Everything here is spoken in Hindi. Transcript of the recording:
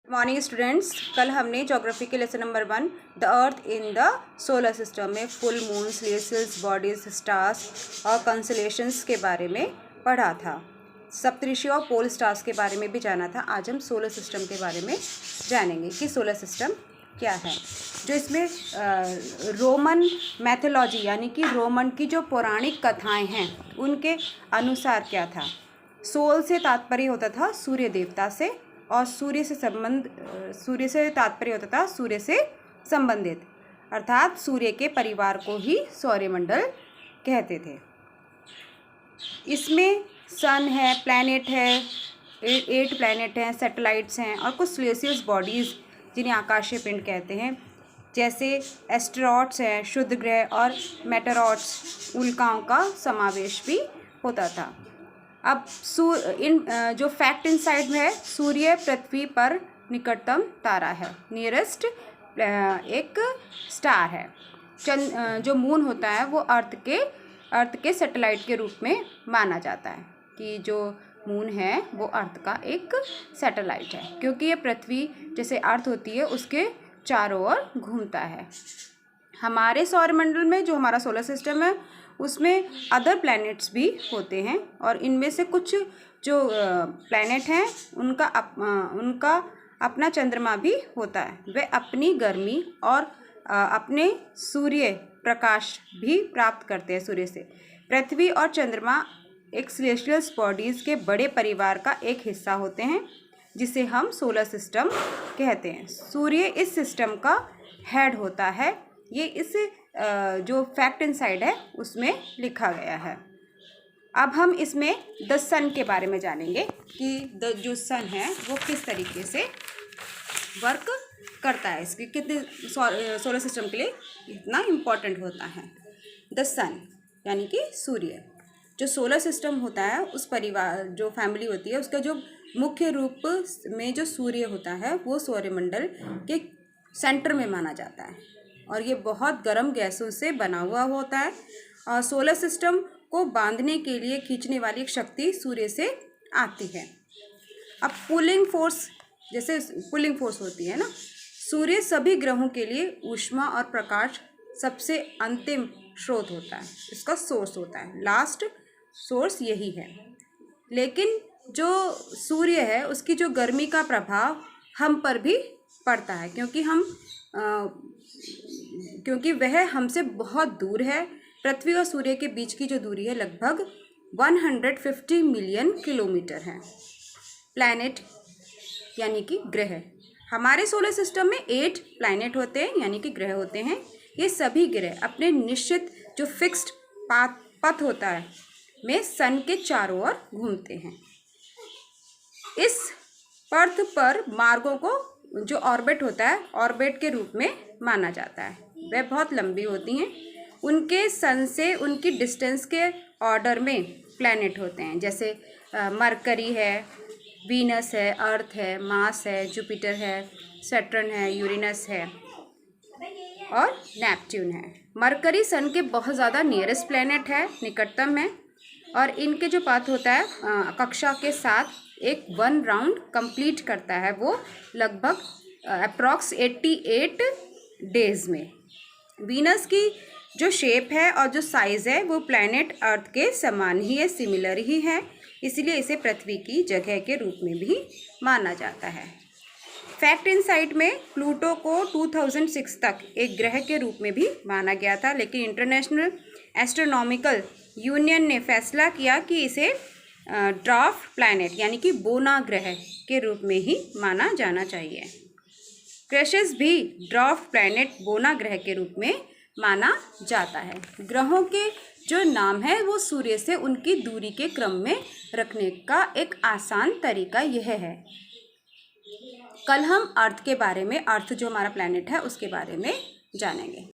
मॉर्निंग स्टूडेंट्स, कल हमने ज्योग्राफी के lesson number 1 the earth in the solar system में full moon, celestial bodies, stars और कंसलेशंस के बारे में पढ़ा था। सप्तऋषि और पोल स्टार्स के बारे में भी जाना था। आज हम सोलर सिस्टम के बारे में जानेंगे कि सोलर सिस्टम क्या है। जो इसमें रोमन मैथोलॉजी यानी कि रोमन की जो पौराणिक कथाएं हैं उनके अनुसार क्या था। सोल से तात्पर्य होता था सूर्य देवता से, और सूर्य से तात्पर्य होता था सूर्य से संबंधित, अर्थात सूर्य के परिवार को ही सौरमंडल कहते थे। इसमें सन है, प्लैनेट है, 8 प्लैनेट हैं, सैटेलाइट्स हैं और कुछ सेलेस्टियल बॉडीज़ जिन्हें आकाशीय पिंड कहते हैं, जैसे एस्टेरॉइड्स हैं, शुद्ध ग्रह और मेटेरॉइड्स, उल्काओं का समावेश भी होता था। अब जो फैक्ट इनसाइड में है, सूर्य पृथ्वी पर निकटतम तारा है, नियरेस्ट एक स्टार है। जो मून होता है वो अर्थ के सैटेलाइट के रूप में माना जाता है कि जो मून है वो अर्थ का एक सैटेलाइट है, क्योंकि ये पृथ्वी जैसे अर्थ होती है उसके चारों ओर घूमता है। हमारे सौरमंडल में जो हमारा सोलर सिस्टम है उसमें अदर प्लैनेट्स भी होते हैं, और इनमें से कुछ जो प्लैनेट हैं उनका अपना चंद्रमा भी होता है। वे अपनी गर्मी और अपने सूर्य प्रकाश भी प्राप्त करते हैं सूर्य से। पृथ्वी और चंद्रमा एक सेलेस्टियल बॉडीज़ के बड़े परिवार का एक हिस्सा होते हैं, जिसे हम सोलर सिस्टम कहते हैं। सूर्य इस सिस्टम का हेड होता है। ये इस जो फैक्ट इनसाइड है उसमें लिखा गया है। अब हम इसमें द सन के बारे में जानेंगे कि जो सन है वो किस तरीके से वर्क करता है, इसके कितने सोलर सिस्टम के लिए इतना इम्पोर्टेंट होता है। द सन यानी कि सूर्य, जो सोलर सिस्टम होता है उस परिवार जो फैमिली होती है उसका जो मुख्य रूप में जो सूर्य होता है वो सौरमंडल के सेंटर में माना जाता है, और ये बहुत गर्म गैसों से बना हुआ होता है। और सोलर सिस्टम को बांधने के लिए खींचने वाली एक शक्ति सूर्य से आती है। अब पुलिंग फोर्स, जैसे पुलिंग फोर्स होती है ना, सूर्य सभी ग्रहों के लिए ऊष्मा और प्रकाश सबसे अंतिम स्रोत होता है, इसका सोर्स होता है, लास्ट सोर्स यही है। लेकिन जो सूर्य है उसकी जो गर्मी का प्रभाव हम पर भी पड़ता है, क्योंकि वह हमसे बहुत दूर है। पृथ्वी और सूर्य के बीच की जो दूरी है लगभग 150 मिलियन किलोमीटर है। प्लैनेट यानी कि ग्रह, हमारे सोलर सिस्टम में 8 प्लैनेट होते हैं यानी कि ग्रह होते हैं। ये सभी ग्रह अपने निश्चित जो फिक्स्ड पथ होता है में सन के चारों ओर घूमते हैं। इस पथ पर मार्गों को जो ऑर्बिट होता है ऑर्बिट के रूप में माना जाता है। वह बहुत लंबी होती हैं। उनके सन से उनकी डिस्टेंस के ऑर्डर में प्लैनेट होते हैं, जैसे मरकरी है, वीनस है, अर्थ है, मार्स है, जुपिटर है, सैटर्न है, यूरेनस है और नेपच्यून है। मरकरी सन के बहुत ज़्यादा नियरेस्ट प्लैनेट है, निकटतम है, और इनके जो पाथ होता है कक्षा के साथ एक 1 राउंड कंप्लीट करता है, वो लगभग अप्रॉक्स 88 डेज में। वीनस की जो शेप है और जो साइज़ है वो प्लैनेट अर्थ के समान ही है, सिमिलर ही है, इसलिए इसे पृथ्वी की जगह के रूप में भी माना जाता है। फैक्ट इनसाइड में प्लूटो को 2006 तक एक ग्रह के रूप में भी माना गया था, लेकिन इंटरनेशनल एस्ट्रोनॉमिकल यूनियन ने फैसला किया कि इसे ड्वार्फ प्लैनेट यानी कि बोना ग्रह के रूप में ही माना जाना चाहिए। क्रैशेस भी ड्वार्फ प्लैनेट बोना ग्रह के रूप में माना जाता है। ग्रहों के जो नाम है वो सूर्य से उनकी दूरी के क्रम में रखने का एक आसान तरीका यह है। कल हम अर्थ के बारे में, अर्थ जो हमारा प्लैनेट है उसके बारे में जानेंगे।